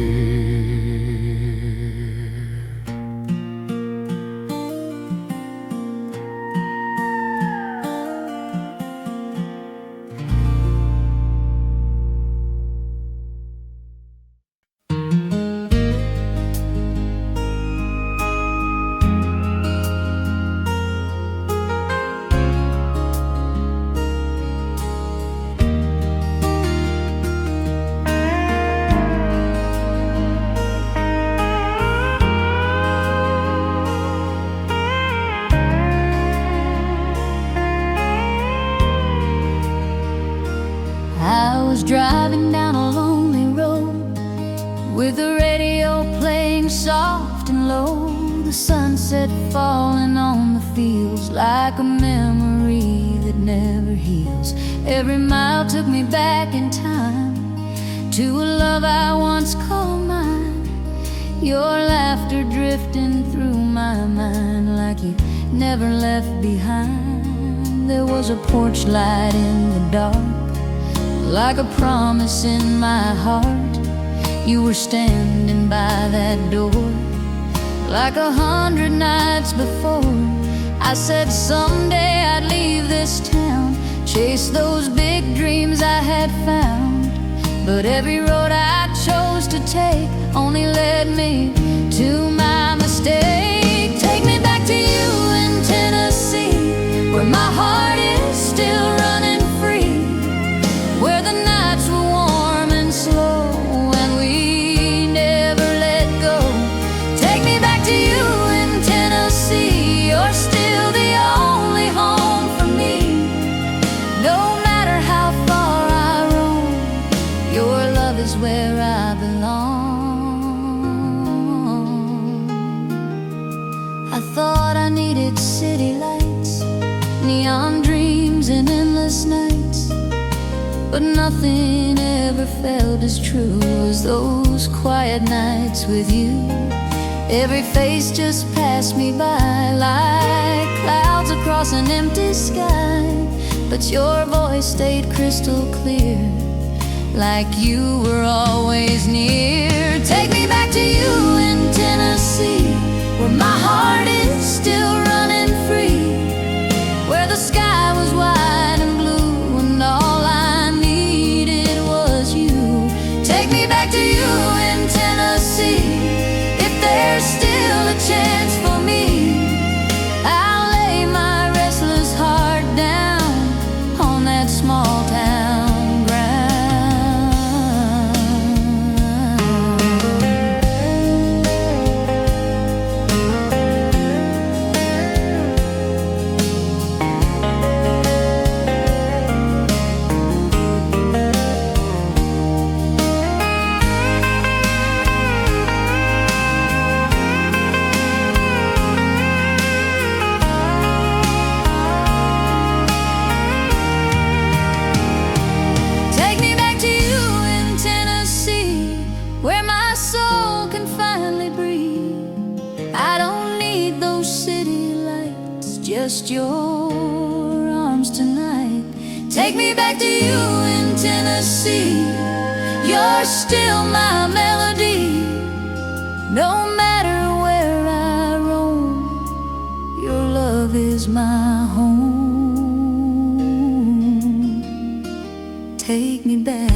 Driving down a lonely road with the radio playing soft and low, the sunset falling on the fields like a memory that never heals. Every mile took me back in time to a love I once called mine. Your laughter drifting through my mind like you never left behind. There was a porch light in the dark, like a promise in my heart. You were standing by that door like 100 nights before. I said someday I'd leave this town, chase those big dreams I had found. But every road I chose to take only led me to my mistake. Take me back to you in Tennessee, where my heart is still running free, where the nights were warm and slow and we never let go. Take me back to you in Tennessee, you're still the only home for me. No matter how far I roam, your love is where I belong. I thought I needed city lights, neon dreams and endless nights, but nothing ever felt as true as those quiet nights with you. Every face just passed me by like clouds across an empty sky, but your voice stayed crystal clear, like you were always near. Take me back to you in Tennessee, where my heart is still running free, where the sky was wide and blue and all I needed was you. Take me back to you in Tennessee, if there's still a chance for me. I'll lay my restless heart down on that small town ground. Take me back to you in Tennessee, where my soul can finally breathe. I don't need those city lights, just your arms tonight. Take me back to you in Tennessee, you're still my melody. No matter where I roam, your love is my home. Take me back,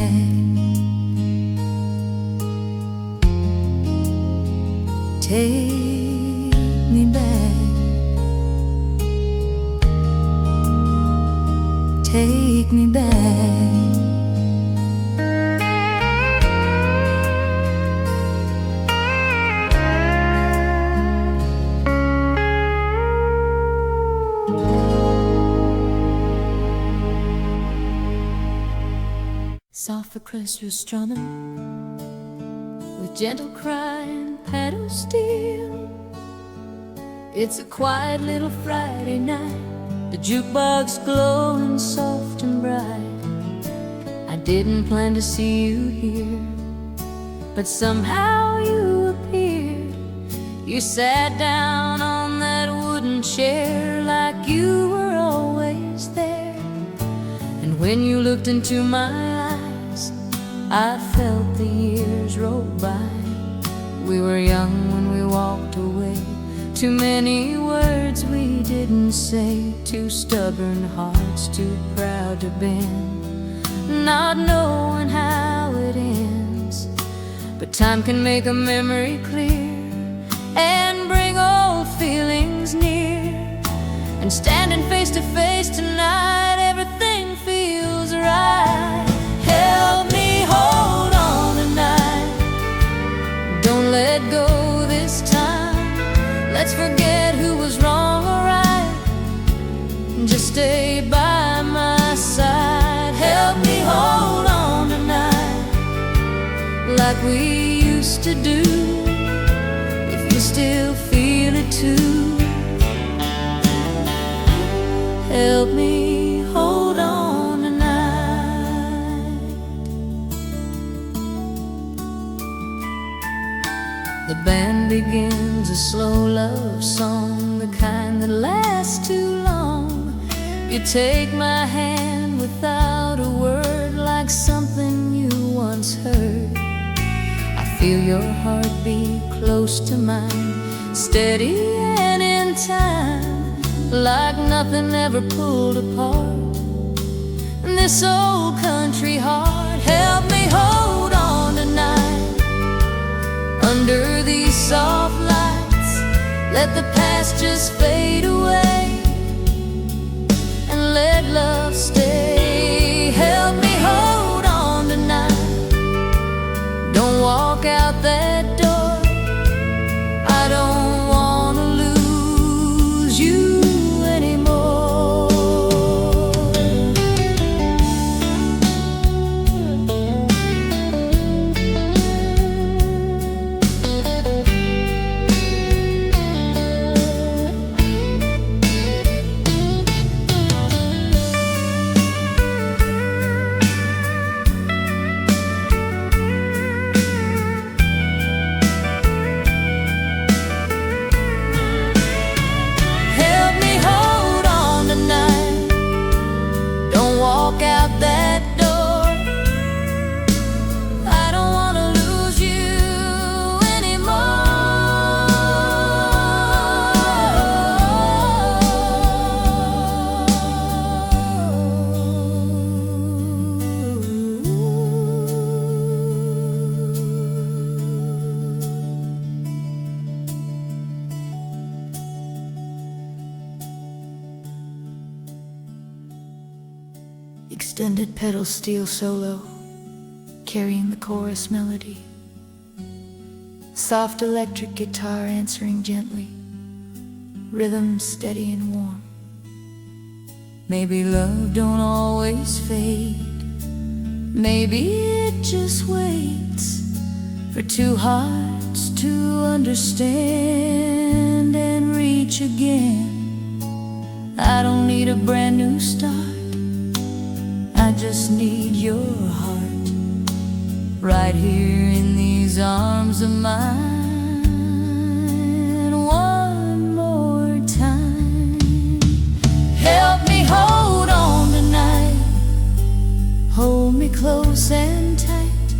take me back, take me back. Soft orchestra strumming with gentle crying paddle steel. It's a quiet little Friday night, the jukebox glowing soft and bright. I didn't plan to see you here, but somehow you appeared. You sat down on that wooden chair like you were always there. And when you looked into my eyes, I felt the years roll by. We were young when we walked away, too many words we didn't say, two stubborn hearts too proud to bend, not knowing how it ends. But time can make a memory clear and bring old feelings near. And standing face to face tonight, everything feels right. Help me hold on tonight, don't let go this time. Let's forget who was wrong or right, just stay by my side. Help me hold on tonight, like we used to do, if you still feel it too. Help me hold on tonight. The band begins a slow love song, the kind that lasts too long. You take my hand without a word, like something you once heard. I Feel your heartbeat close to mine, steady and in time, like nothing ever pulled apart. This old country heart, help me hold on tonight. Under these soft lights, let the past just fade away, and let love stay. Help me hold on tonight. Don't walk out that door. I don't wanna lose you anymore. Walk out that door. I don't wanna lose you Extended pedal steel solo, carrying the chorus melody. Soft electric guitar answering gently, rhythm steady and warm. Maybe love don't always fade. Maybe it just waits for two hearts to understand and reach again. I don't need a brand new start, I just need your heart right here in these arms of mine. One more time. Help me hold on tonight. Hold me close and tight.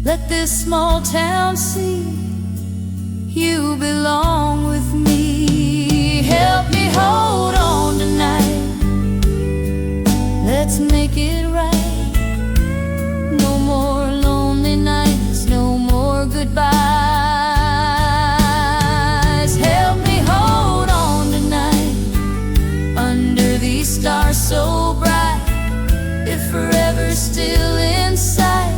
Let this small town see you belong with me. Help me hold on tonight. Let's make it right. No more lonely nights, no more goodbyes. Help me hold on tonight. Under these stars so bright, if forever's still in sight,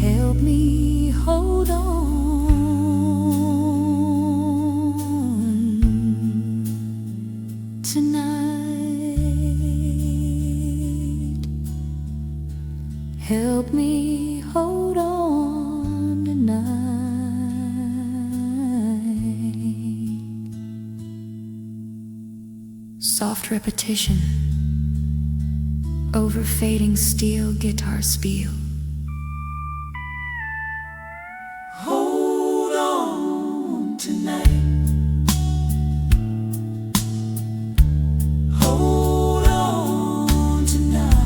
help me hold on tonight. Help me hold on tonight. Soft repetition over fading steel guitar spiel. Hold on tonight. Hold on tonight.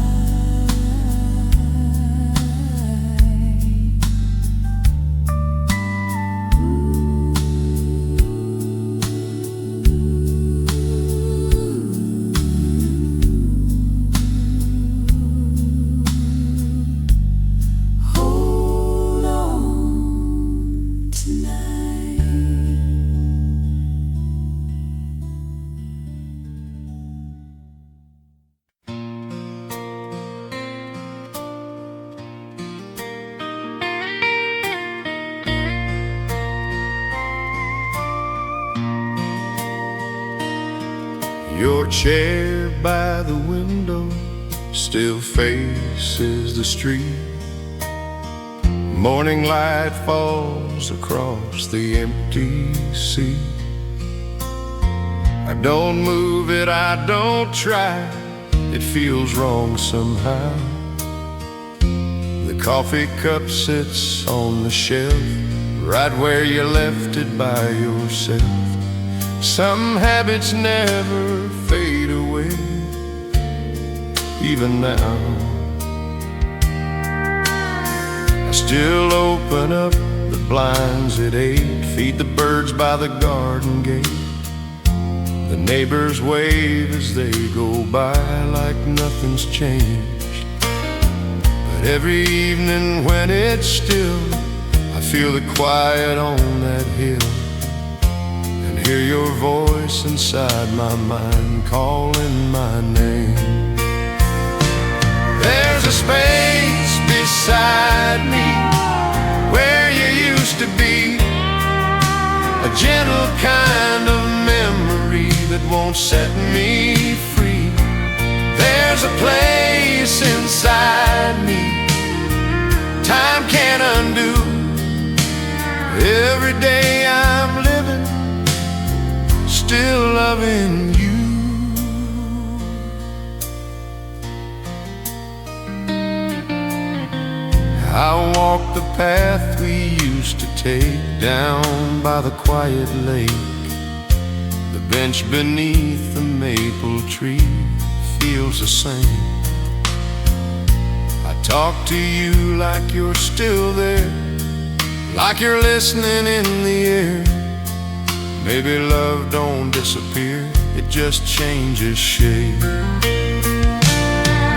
Hold on tonight. Your chair by the window still faces the street. Morning light falls across the empty seat. I don't move it, I don't try, it feels wrong somehow. The coffee cup sits on the shelf, right where you left it by yourself. Some habits never fade away, even now. still open up the blinds at 8, feed the birds by the garden gate. The neighbors wave as they go by like nothing's changed. But every evening when it's still, I feel the quiet on that hill and hear your voice inside my mind calling my name. There's a space beside me where you used to be, a gentle kind of memory that won't set me free. There's a place inside me time can't undo. Every day I'm living, still loving you. I walk the path we used to take down by the quiet lake. The bench beneath the maple tree feels the same. I talk to you like you're still there, like you're listening in the air. Maybe love don't disappear, it just changes shape.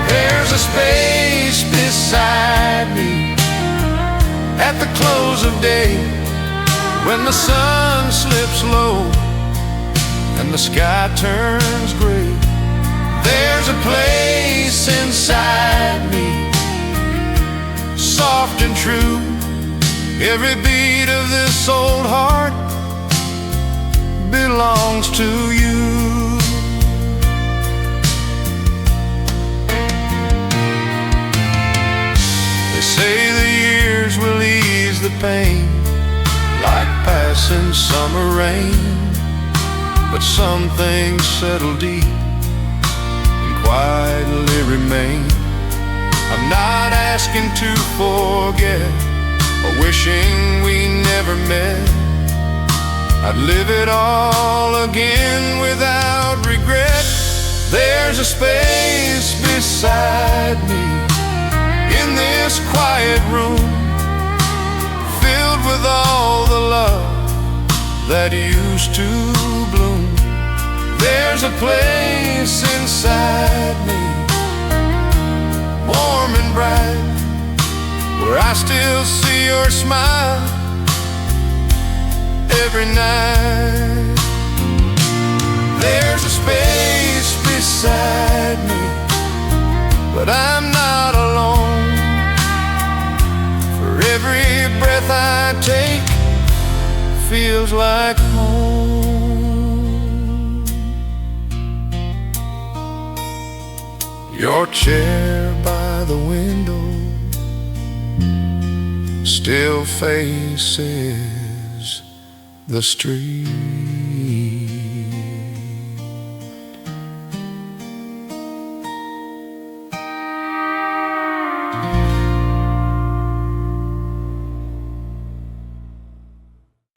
There's a space beside me at the close of day, when the sun slips low and the sky turns gray. There's a place inside me, soft and true. Every beat of this old heart belongs to you. They say the years will ease the pain like passing summer rain, but some things settle deep and quietly remain. I'm not asking to forget or wishing we never met. I'd live it all again without regret. There's a space beside me in this quiet room, filled with all the love that used to bloom. There's a place inside me, warm and bright, where I still see your smile every night. There's a space beside me, but I'm not alone. For every breath I take feels like home. Your chair by the window still faces the street.